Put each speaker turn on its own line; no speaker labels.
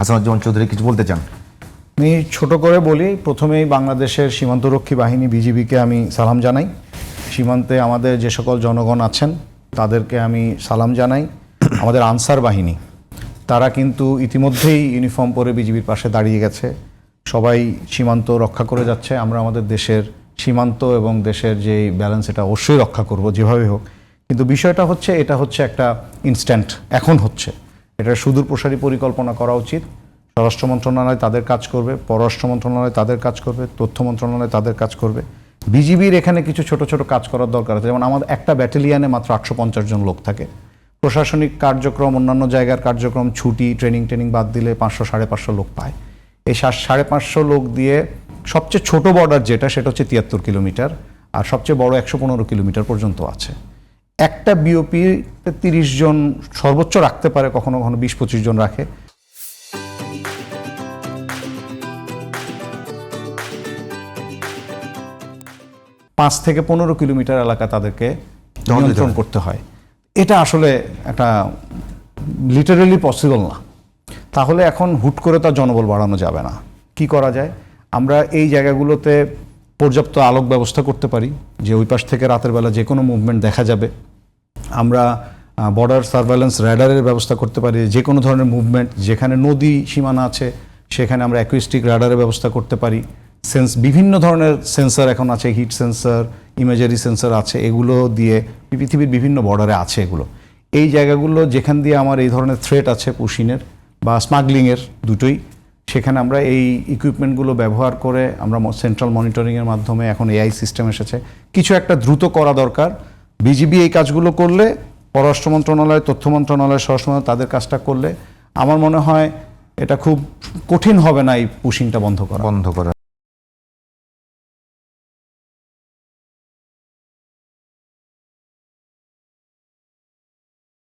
হাসানুজ্জামান চৌধুরী কিছু বলতে চান?
আমি ছোট করে বলি, প্রথমেই বাংলাদেশের সীমান্তরক্ষী বাহিনী বিজিবিকে আমি সালাম জানাই। সীমান্তে আমাদের যে সকল জনগণ আছেন তাদেরকে আমি সালাম জানাই। আমাদের আনসার বাহিনী তারা কিন্তু ইতিমধ্যেই ইউনিফর্ম পরে বিজিবির পাশে দাঁড়িয়ে গেছে, সবাই সীমান্ত রক্ষা করে যাচ্ছে। আমরা আমাদের দেশের সীমান্ত এবং দেশের যে ব্যালেন্স এটা অবশ্যই রক্ষা করব যেভাবে হোক, কিন্তু বিষয়টা হচ্ছে এটা হচ্ছে একটা ইনস্ট্যান্ট এখন হচ্ছে, এটা সুদূর প্রসারী পরিকল্পনা করা উচিত। স্বরাষ্ট্র মন্ত্রণালয় তাদের কাজ করবে, পররাষ্ট্র মন্ত্রণালয় তাদের কাজ করবে, তথ্য মন্ত্রণালয় তাদের কাজ করবে। বিজিবির এখানে কিছু ছোট ছোট কাজ করার দরকার আছে, যেমন আমাদের একটা ব্যাটালিয়ানে মাত্র 850 জন লোক থাকে। প্রশাসনিক কার্যক্রম, অন্যান্য জায়গার কার্যক্রম, ছুটি, ট্রেনিং বাদ দিলে 500-550 লোক পায়। এই 550 লোক দিয়ে সবচেয়ে ছোট বর্ডার যেটা সেটা হচ্ছে 73 কিলোমিটার, আর সবচেয়ে বড় 115 কিলোমিটার পর্যন্ত আছে। একটা বিওপি 30 জন সর্বোচ্চ রাখতে পারে, কখনো কখনো 20-25 জন রাখে। পাঁচ থেকে 15 কিলোমিটার এলাকা তাদেরকে নিয়ন্ত্রণ করতে হয়। এটা আসলে একটা লিটারেলি পসিবল না। তাহলে এখন হুট করে তার জনবল বাড়ানো যাবে না। কি করা যায়? আমরা এই জায়গাগুলোতে পর্যাপ্ত আলোক ব্যবস্থা করতে পারি, যে ওই পাশ থেকে রাতের বেলা যে কোনো মুভমেন্ট দেখা যাবে। আমরা বর্ডার সার্ভেলেন্স র্যাডারের ব্যবস্থা করতে পারি, যে কোনো ধরনের মুভমেন্ট, যেখানে নদী সীমানা আছে সেখানে আমরা অ্যাকুইস্টিক র্যাডারের ব্যবস্থা করতে পারি। বিভিন্ন ধরনের সেন্সর এখন আছে, হিট সেন্সর, ইমেজারি সেন্সর আছে, এগুলো দিয়ে পৃথিবীর বিভিন্ন বর্ডারে আছে এগুলো। এই জায়গাগুলো যেখান দিয়ে আমার এই ধরনের থ্রেট আছে, পুশিনের বা স্মাগলিংয়ের দুটোই, সেখানে আমরা এই ইকুইপমেন্টগুলো ব্যবহার করে আমরা সেন্ট্রাল মনিটরিংয়ের মাধ্যমে, এখন এআই সিস্টেম এসেছে, কিছু একটা দ্রুত করা দরকার। বিজিবি এই কাজগুলো করলে, পররাষ্ট্র মন্ত্রণালয়, তথ্য মন্ত্রণালয়, স্বরাষ্ট্র মন্ত্রণালয় তাদের কাজটা করলে আমার মনে হয় এটা খুব কঠিন হবে না এই পুশিংটা বন্ধ করা।